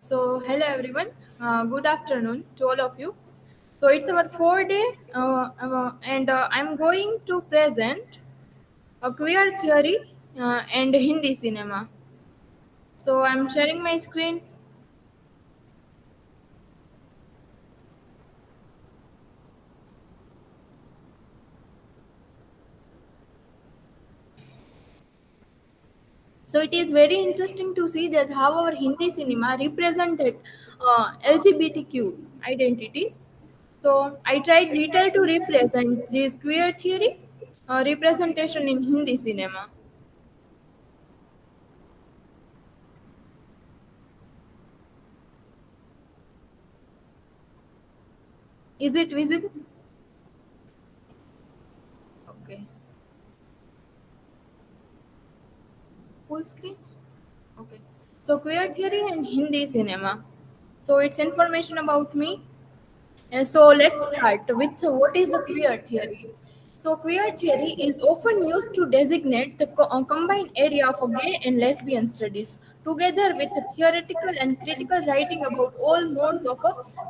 Hello everyone. Good afternoon to all of you. So, it's our 4 day, and I'm going to present a queer theory and Hindi cinema. So, I'm sharing my screen. So, it is very interesting to see that how our Hindi cinema represented LGBTQ identities. So, I tried little to represent this queer theory representation in Hindi cinema. Is it visible? Okay. Full screen? Okay. So queer theory and Hindi cinema. So it's information about me. So let's start with what is the queer theory. So queer theory is often used to designate the combined area of gay and lesbian studies, together with theoretical and critical writing about all modes of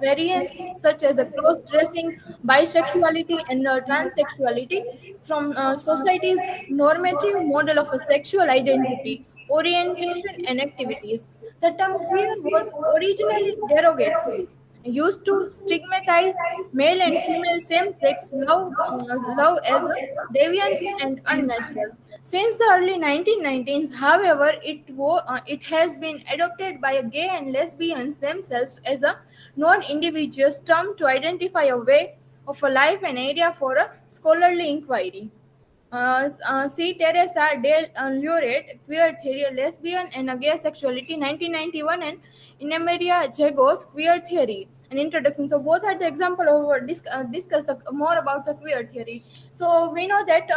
variance, such as cross-dressing, bisexuality, and transsexuality, from society's normative model of a sexual identity, orientation, and activities. The term queer was originally derogatory, used to stigmatize male and female same-sex love as a deviant and unnatural. Since the early 1990s, however, it has been adopted by gay and lesbians themselves as a non-individuous term to identify a way of a life and area for a scholarly inquiry. C. Teresa del Lorette, Queer Theory, Lesbian and Gay Sexuality, 1991, and Inemaria Jagos, Queer Theory, an introduction. So both are the example of discuss more about the queer theory. So we know that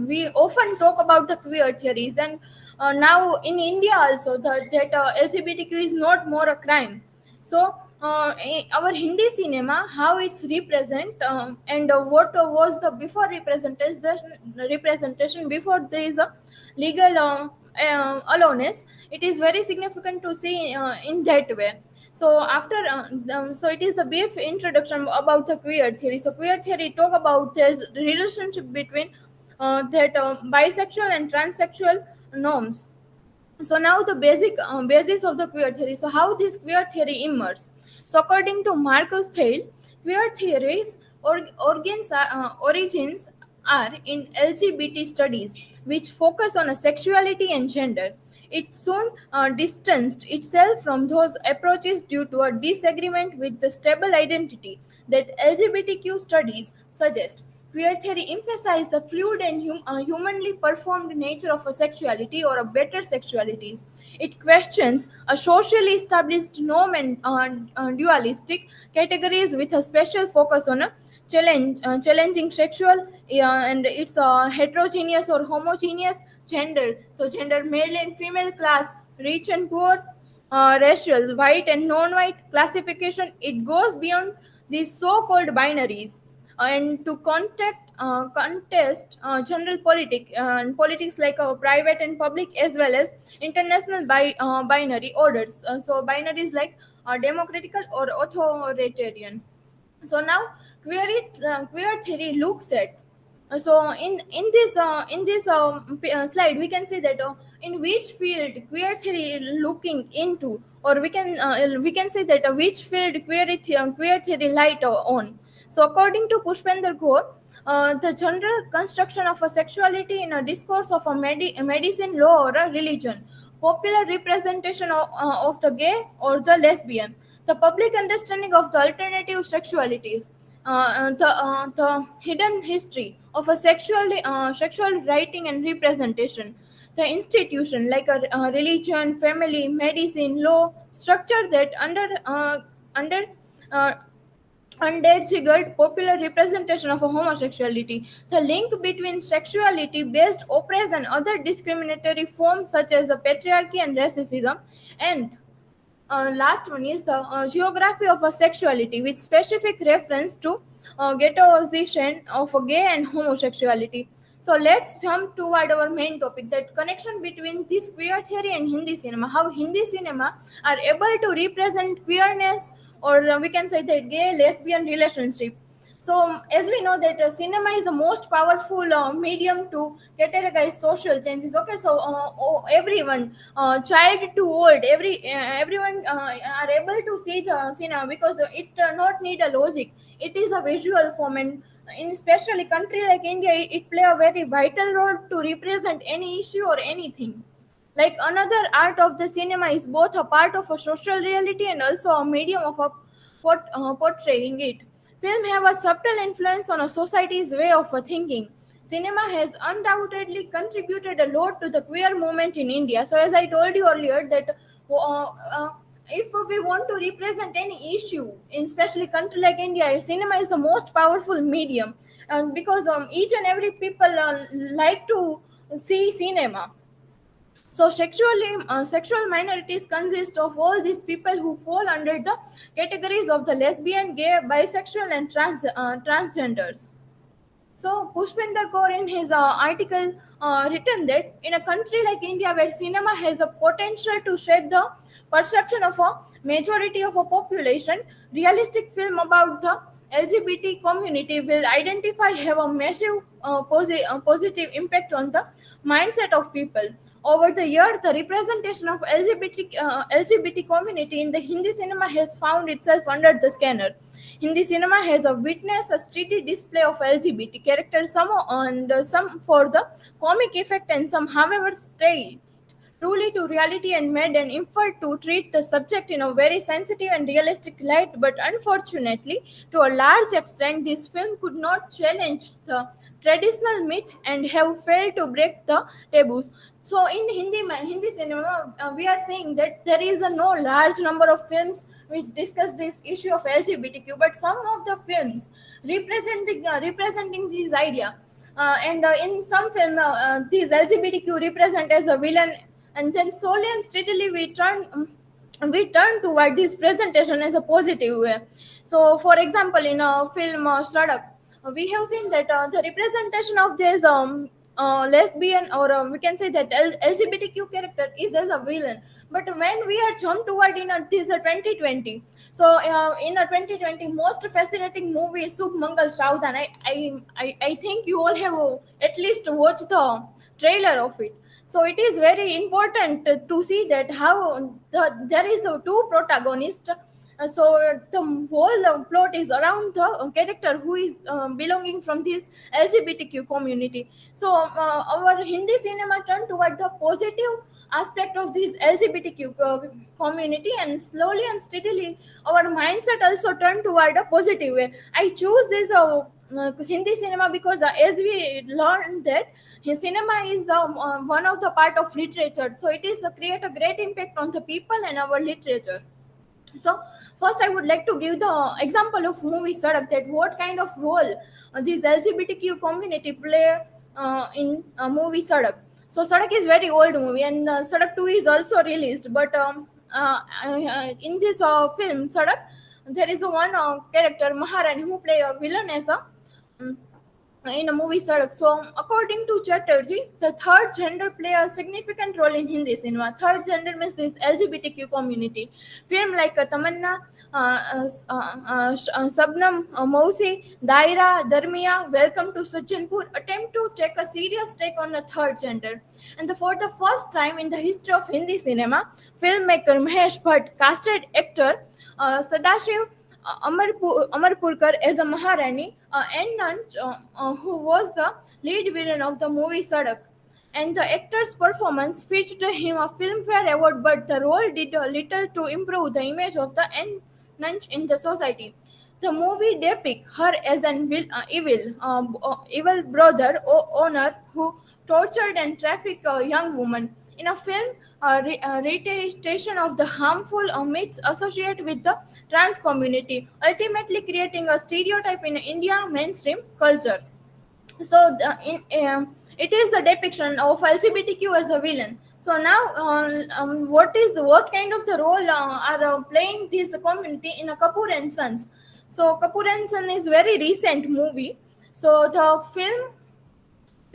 we often talk about the queer theories, and now in India also that LGBTQ is not more a crime. So our Hindi cinema, how it's represent, and what was the before representation before there is a legal aloneness, it is very significant to see in that way. So so it is the brief introduction about the queer theory. So queer theory talk about this relationship between that bisexual and transsexual norms. So now the basic basis of the queer theory. So how this queer theory emerged? So according to Marcus Thiel, queer theories origins are in LGBT studies, which focus on a sexuality and gender. It soon distanced itself from those approaches due to a disagreement with the stable identity that LGBTQ studies suggest. Queer theory emphasizes the fluid and humanly performed nature of a sexuality or a better sexualities. It questions a socially established norm and dualistic categories with a special focus on a challenging sexual and its heterogeneous or homogeneous gender. So gender, male and female, class, rich and poor, racial, white and non-white classification. It goes beyond these so-called binaries and to contest general and politics like private and public as well as international binary orders. So binaries like democratical or authoritarian. So now queer theory looks at so in this slide we can see that in which field queer theory looking into, or we can say that which field queer theory light on. So according to Pushpender Kaur, the general construction of a sexuality in a discourse of a medicine, law, or a religion, popular representation of the gay or the lesbian, the public understanding of the alternative sexualities, the hidden history of a sexual writing and representation, the institution like a religion, family, medicine, law, structure that under uh, undergirded popular representation of a homosexuality, the link between sexuality based oppression and other discriminatory forms such as the patriarchy and racism, and last one is the geography of a sexuality with specific reference to ghettoization of a gay and homosexuality. So let's jump toward our main topic, that connection between this queer theory and Hindi cinema. How Hindi cinema are able to represent queerness, or we can say that gay lesbian relationship. So as we know that cinema is the most powerful medium to categorize social changes. Okay, so everyone, child to old, everyone are able to see the cinema because it not need a logic. It is a visual form, and in especially country like India, it play a very vital role to represent any issue or anything. Like another art of the cinema is both a part of a social reality and also a medium of a portraying it. Film have a subtle influence on a society's way of thinking. Cinema has undoubtedly contributed a lot to the queer movement in India. So, as I told you earlier, that if we want to represent any issue, in especially country like India, cinema is the most powerful medium, and because each and every people like to see cinema. So sexual minorities consist of all these people who fall under the categories of the lesbian, gay, bisexual, and transgenders. So Pushpinder Kaur in his article written that in a country like India where cinema has a potential to shape the perception of a majority of a population, realistic film about the LGBT community will identify have a massive positive impact on the mindset of people. Over the year, the representation of LGBT community in the Hindi cinema has found itself under the scanner. Hindi cinema has witnessed a steady display of LGBT characters, some and some for the comic effect, and some, however, stayed truly to reality and made an effort to treat the subject in a very sensitive and realistic light. But unfortunately, to a large extent, this film could not challenge the traditional myth and have failed to break the taboos. So, in Hindi cinema, we are saying that there is a no large number of films which discuss this issue of LGBTQ, but some of the films representing this idea. And in some film, these LGBTQ represent as a villain, and then slowly and steadily we turn toward this presentation as a positive way. So, for example, in a film Sadak, we have seen that the representation of this lesbian, or we can say that LGBTQ character is as a villain. But when we are jumped toward in this 2020, so in a 2020 most fascinating movie is Subh Mangal Saudhan. I think you all have at least watched the trailer of it. So it is very important to see that how there is the two protagonists. So the whole plot is around the character who is belonging from this LGBTQ community. So our Hindi cinema turned toward the positive aspect of this LGBTQ community, and slowly and steadily our mindset also turned toward a positive way. I choose this Hindi cinema because as we learned that his cinema is one of the part of literature, so it is create a great impact on the people and our literature. So first, I would like to give the example of movie Sadak, that what kind of role this LGBTQ community play in movie Sadak. So Sadak is very old movie, and Sadak 2 is also released. But in this film Sadak, there is one character Maharani who play a villain as a um, in a movie Sadak. So, according to Chatterjee, the third gender play a significant role in Hindi cinema. Third gender means this LGBTQ community. Film like Tamanna, Sabnam, Mausi, Daira, Darmiya, Welcome to Sajjanpur attempt to take a serious take on the third gender. And for the first time in the history of Hindi cinema, filmmaker Mahesh Bhatt casted actor Sadashiv Amarpurkar as a Maharani, N. Nanch, who was the lead villain of the movie Sadak. And the actor's performance fetched him a Filmfare Award, but the role did little to improve the image of the N. Nanch in the society. The movie depicts her as an evil brother owner who tortured and trafficked a young woman. In a film, a reiteration of the harmful myths associated with the trans community, ultimately creating a stereotype in India mainstream culture. So it is the depiction of LGBTQ as a villain. So now, what kind of the role are playing this community in a Kapoor and Sons? So Kapoor and Son is very recent movie. So the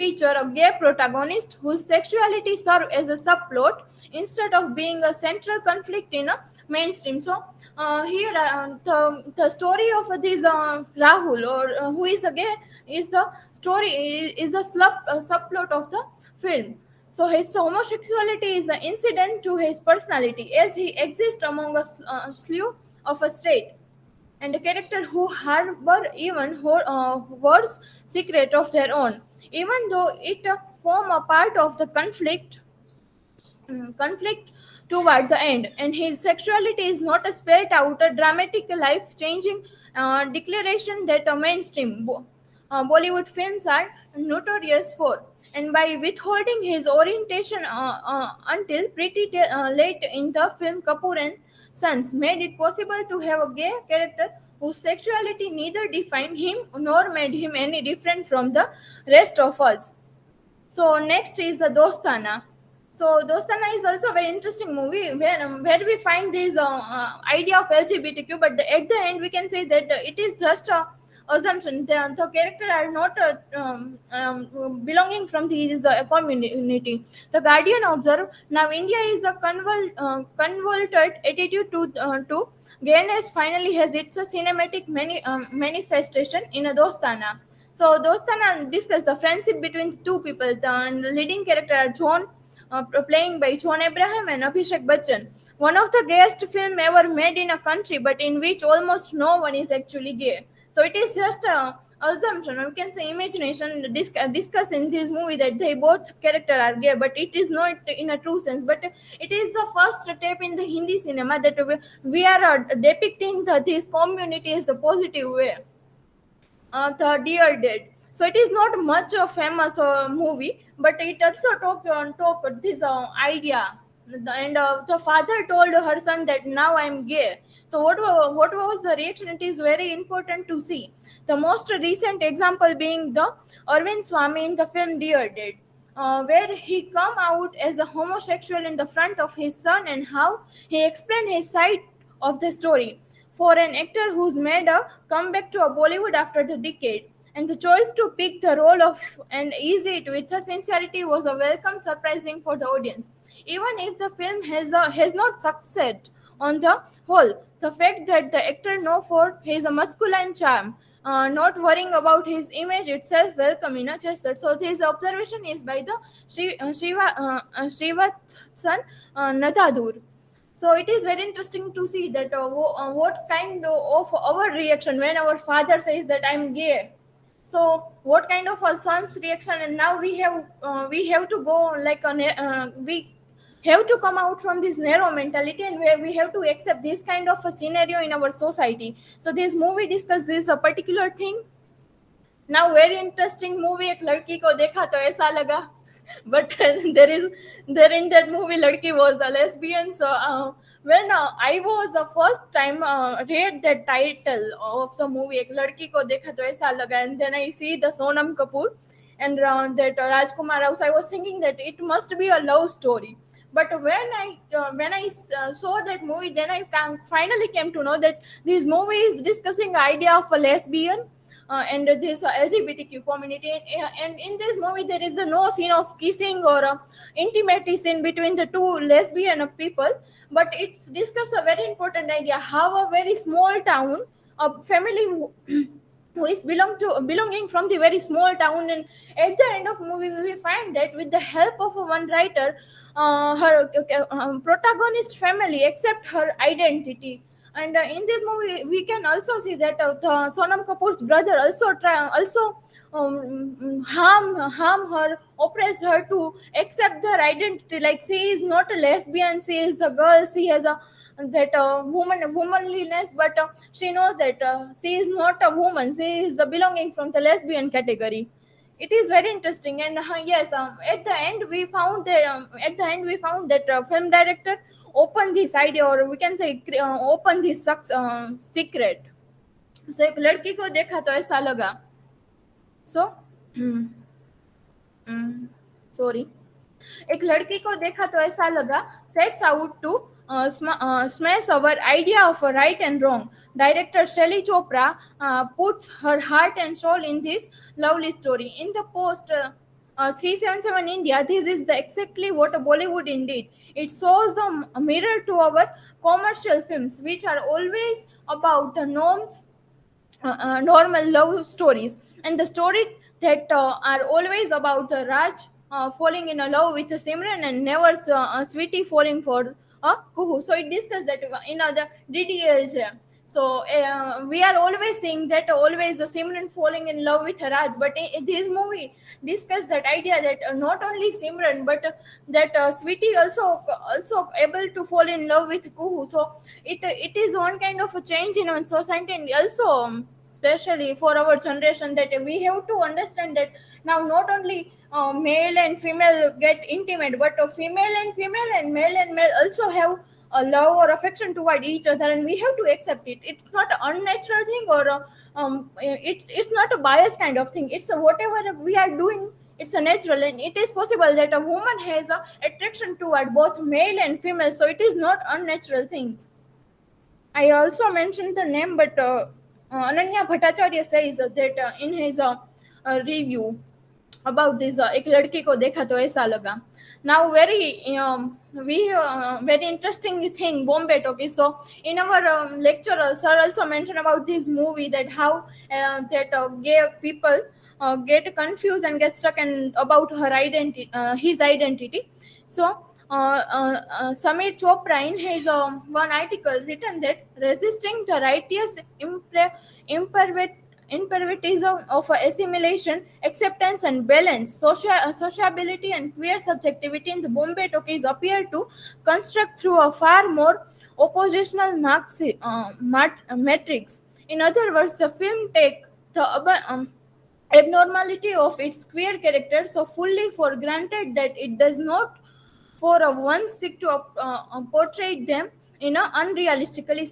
feature a gay protagonist whose sexuality serves as a subplot instead of being a central conflict in a mainstream. So here the story of this Rahul or who is a gay is the story is a subplot of the film. So his homosexuality is an incident to his personality as he exists among a slew of a straight and a character who harbor even worse secret of their own, even though it form a part of the conflict toward the end, and his sexuality is not a spelled out a dramatic life changing declaration that a mainstream Bollywood films are notorious for. And by withholding his orientation until late in the film, Kapoor and Sons made it possible to have a gay character whose sexuality neither defined him nor made him any different from the rest of us. So next is the Dostana. So Dostana is also a very interesting movie where we find this idea of LGBTQ, but at the end we can say that it is just a assumption. The character are not belonging from these community. The Guardian observed now India is a convoluted attitude to gayness finally has its cinematic manifestation in a Dostana. So Dostana discuss the friendship between the two people. The leading character are John, playing by John Abraham and Abhishek Bachchan. One of the gayest film ever made in a country, but in which almost no one is actually gay. So it is just a assumption, or we can say imagination, discuss in this movie that they both character are gay, but it is not in a true sense. But it is the first step in the Hindi cinema that we are depicting this community as a positive way. The Dear Dead. So it is not much a famous movie, but it also talk this idea. And the father told her son that now I'm gay. So what was the reaction? It is very important to see. The most recent example being the Arvind Swamy in the film Dear Dead, where he come out as a homosexual in the front of his son and how he explained his side of the story. For an actor who's made a comeback to a Bollywood after the decade, and the choice to pick the role of and ease it with a sincerity was a welcome surprising for the audience. Even if the film has not succeeded on the whole, the fact that the actor know for his masculine charm, not worrying about his image itself, welcome in a gesture. So this observation is by the Srivatsan Nathadur. So it is very interesting to see that what kind of our reaction when our father says that I'm gay. So what kind of a son's reaction, and now we have to go like we have to come out from this narrow mentality, and where we have to accept this kind of a scenario in our society. So this movie discusses a particular thing. Now very interesting movie, एक लड़की को देखा तो ऐसा लगा, but there in that movie लड़की was a lesbian. So when I was the first time read the title of the movie, एक लड़की को देखा तो ऐसा लगा, and then I see the Sonam Kapoor and that Rajkumar House, I was thinking that it must be a love story. But when I saw that movie, then I finally came to know that this movie is discussing the idea of a lesbian and this LGBTQ community. And in this movie, there is no scene of kissing or intimacy scene between the two lesbian people. But it's discussed a very important idea how a very small town, a family who is belonging from the very small town, and at the end of movie we will find that with the help of one writer, her protagonist family accept her identity. And in this movie we can also see that the Sonam Kapoor's brother also harm her, oppress her to accept her identity, like she is not a lesbian, she is a girl, she has a that womanliness, but she knows that she is not a woman, she is the belonging from the lesbian category. It is very interesting. And yes, at the end we found that film director open this idea, or we can say open this secret. So एक लड़की को देखा तो ऐसा लगा. So sorry, एक लड़की को देखा तो ऐसा लगा sets out to smash our idea of a right and wrong. Director Shelly Chopra puts her heart and soul in this lovely story. In the post 377 India, this is the exactly what Bollywood indeed. It shows a mirror to our commercial films, which are always about the norms, normal love stories, and the story that are always about the Raj falling in a love with Simran and never Sweetie falling for Kuhu. So it discussed that in the DDLJ. So we are always saying that always Simran falling in love with Raj, but in this movie discuss that idea that not only Simran but that Sweetie also able to fall in love with Kuhu. So it is one kind of a change in our society, and also especially for our generation, that we have to understand that now not only male and female get intimate, but female and female and male also have a love or affection toward each other, and we have to accept it. It's not an unnatural thing, or it's not a bias kind of thing. It's whatever we are doing, it's a natural, and it is possible that a woman has a attraction toward both male and female, so it is not unnatural things. I also mentioned the name, but Ananya Bhattacharya says that in his review about this एक लड़की को देखा तो ऐसा लगा. Now we very interesting thing Bombay Talkies. So in our lecture, sir also mentioned about this movie, that how that gay people get confused and get stuck and about her identity, his identity. So Samir Chopra in his one article written that resisting the righteous imperatism of assimilation, acceptance, and balance, sociability, and queer subjectivity in the Bombay Talkies appear to construct through a far more oppositional matrix. In other words, the film take the abnormality of its queer character so fully for granted that it does not for a one seek to portray them in a unrealistically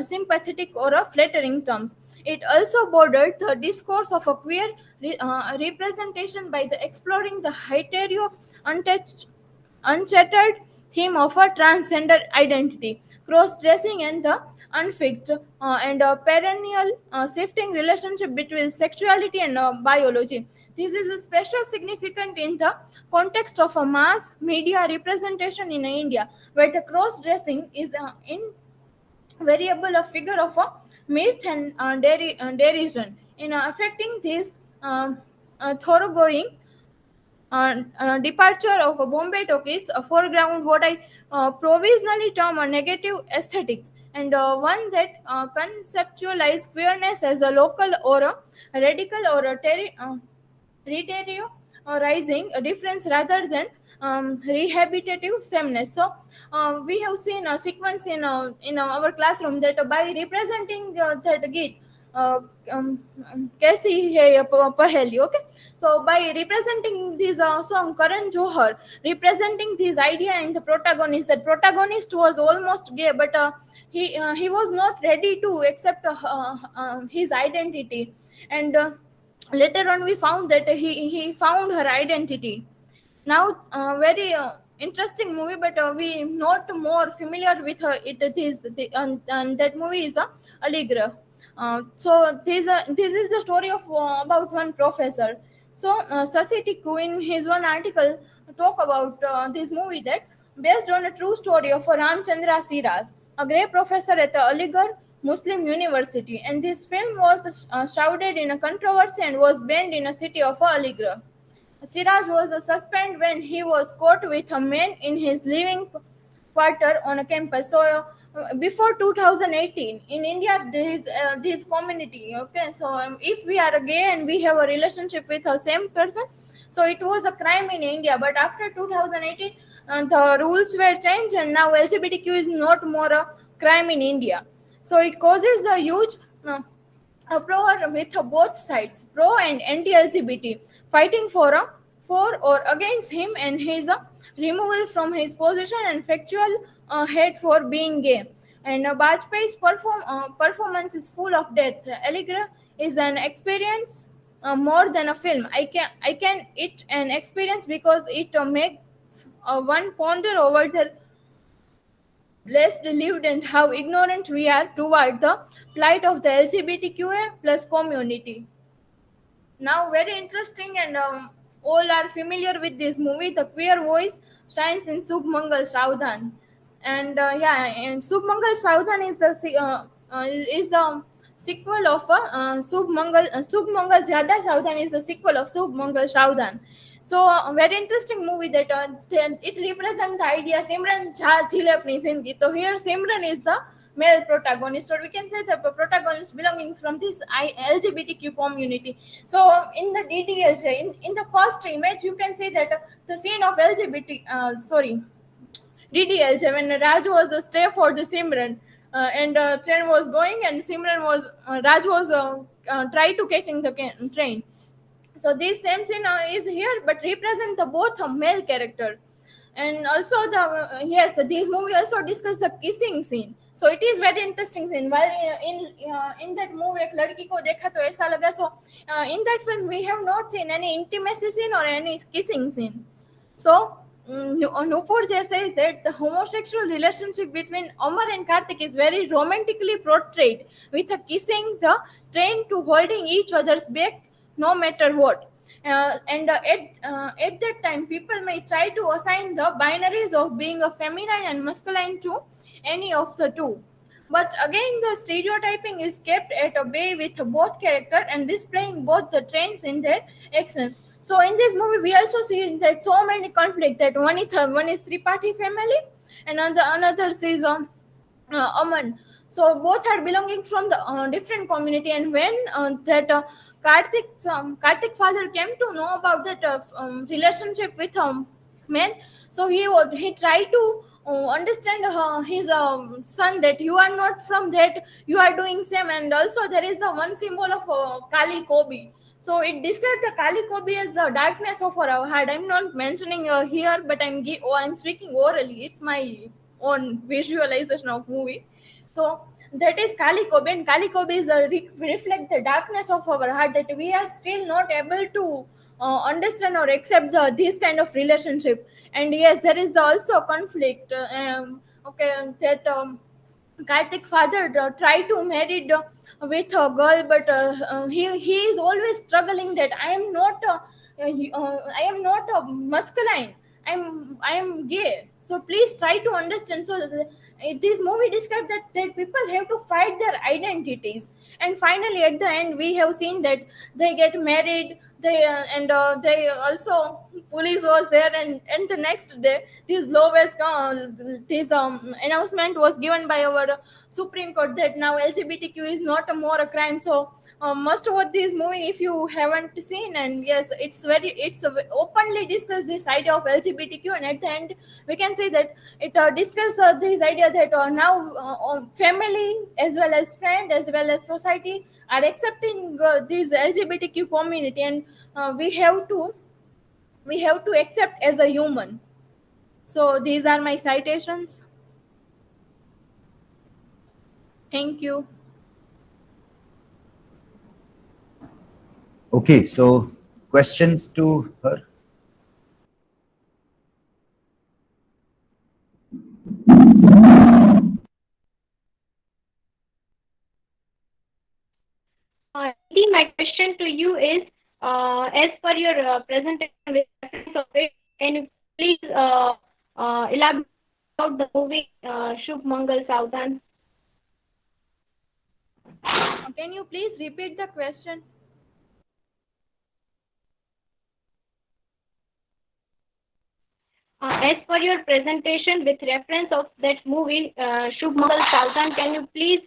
sympathetic or a flattering terms. It also bordered the discourse of a queer representation by the exploring the hetero untouched uncharted theme of a transgender identity, cross-dressing, and the unfixed and perennial shifting relationship between sexuality and biology. This is especially significant in the context of a mass media representation in India, where the cross-dressing is invariable a figure of a myth and derision. In affecting this thoroughgoing departure of a Bombay Talkies foreground what I provisionally term a negative aesthetics, and one that conceptualize queerness as a local or a radical or a rising a difference rather than rehabilitative sameness. So we have seen a sequence in our classroom that by representing that git uh, कैसी है ये पहेली. Okay, so by representing this song, Karan Johar representing this idea in the protagonist, that protagonist was almost gay, but he was not ready to accept his identity, and later on we found that he found her identity. Now very interesting movie, but we not more familiar with it is and that movie is Allegra. So this is the story of about one professor. So Sasi Tikku in his one article talk about this movie, that based on a true story of Ramchandra Siras, a great professor at the Aligarh Muslim University, and this film was shrouded in a controversy and was banned in a city of Aligarh. Siraz was suspended when he was caught with a man in his living quarter on a campus. So before 2018 in India, there is this community. Okay, so if we are gay and we have a relationship with the same person, so it was a crime in India. But after 2018, the rules were changed, and now LGBTQ is not more a crime in India. So it causes the huge uproar with both sides, pro and anti-LGBT, fighting for or against him and his removal from his position and factual hate for being gay. And Bajpayee's performance is full of depth. Allegra is an experience more than a film. I can it an experience because it makes one ponder over the less lived and how ignorant we are toward the plight of the LGBTQA plus community. Now very interesting, and all are familiar with this movie. The queer voice shines in Subh Mangal Saudhan, and and Subh Mangal Saudhan is the sequel of Subh Mangal Zyada Saudhan is the sequel of Subh Mangal Saudhan. So a very interesting movie that then it represents the idea Simran Jha Jhile apni zindagi. So here Simran is the male protagonist, or we can say the protagonist belonging from this LGBTQ community. So in the DDLJ, in the first image, you can see that the scene of DDLJ when Raj was a stay for the Simran, and train was going, and Simran was Raj was try to catching the train. So this same scene is here but represent the both a male character. And also the yes, this movie also discuss the kissing scene. So it is very interesting scene. While in that movie एक लड़की को देखा तो ऐसा लगा. So in that film we have not seen any intimacy scene or any kissing scene. So Nupur says that the homosexual relationship between Omar and Karthik is very romantically portrayed, with a kissing the train to holding each other's back no matter what. At that time, people may try to assign the binaries of being a feminine and masculine to any of the two. But again, the stereotyping is kept at a bay with both character and displaying both the trains in their actions. So in this movie, we also see that so many conflict that one is three-party family, and another is Aman. So both are belonging from the different community. And when that Karthik father came to know about that relationship with man, so he tried to understand his son that you are not from that, you are doing same. And also there is the one symbol of Kali Kobi. So it describes the Kali Kobi as the darkness of our heart. I'm not mentioning here, but I'm speaking orally. It's my own visualization of movie. So that is Kali Kobe, and Kali Kobe is reflect the darkness of our heart, that we are still not able to understand or accept this kind of relationship. And yes, there is also a conflict. Okay, that Karthik father tried to marry with a girl, but he is always struggling that I am not a masculine. I am gay. So please try to understand. So this movie describes that people have to fight their identities, and finally at the end we have seen that they get married. They also police was there, and the next day this announcement was given by our Supreme Court that now LGBTQ is not a more a crime. So must watch this movie if you haven't seen. And yes, openly discuss this idea of LGBTQ, and at the end we can say that it discuss this idea that now family as well as friend as well as society are accepting this LGBTQ community, and we have to accept as a human. So these are my citations. Thank you. Okay, so questions to her? My question to you is, as per your presentation with reference of it, can you please elaborate about the movie Shubh Mangal Saudhan? Can you please repeat the question? As per your presentation with reference of that movie Shubh Mangal Saudhan, can you please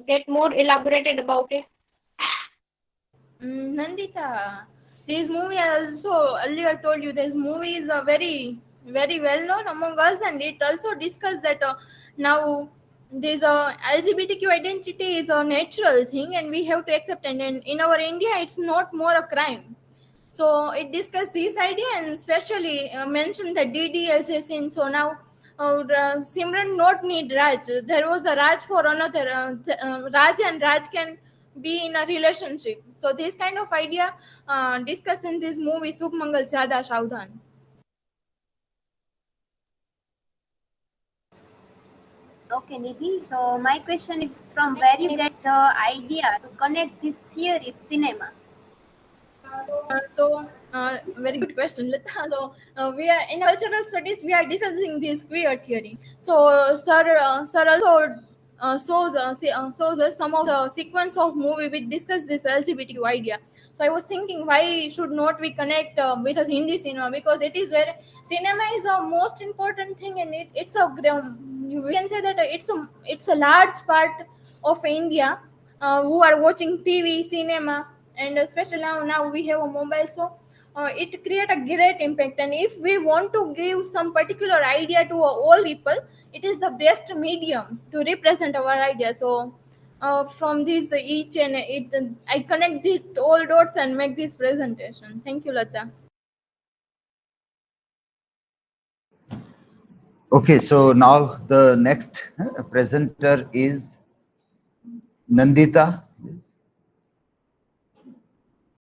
get more elaborated about it? Nandita, this movie I also earlier told you this movie is a very well known among us, and it also discussed that now this LGBTQ identity is a natural thing and we have to accept it. And in our India, it's not more a crime. So it discussed this idea and especially mentioned the DDLJ scene. So now Simran not need Raj. There was a Raj for another. Raj and Raj can be in a relationship. So this kind of idea discussed in this movie Subh Mangal Zyada Saudhan. Okay, Nidhi. So my question is, from where you get the idea to connect this theory with cinema? So Very good question, Lata. So, we are in cultural studies. We are discussing this queer theory. So, sir also shows us some of the sequence of movie which discuss this LGBTQ idea. So, I was thinking, why should not we connect with us Hindi cinema, because it is where cinema is the most important thing, and it's a we can say that it's a large part of India who are watching TV, cinema, and especially now we have a mobile. So it create a great impact, and if we want to give some particular idea to all people, it is the best medium to represent our idea. So from this each and it I connect these all dots and make this presentation. Thank you, Lata. Okay, so now the next presenter is Nandita.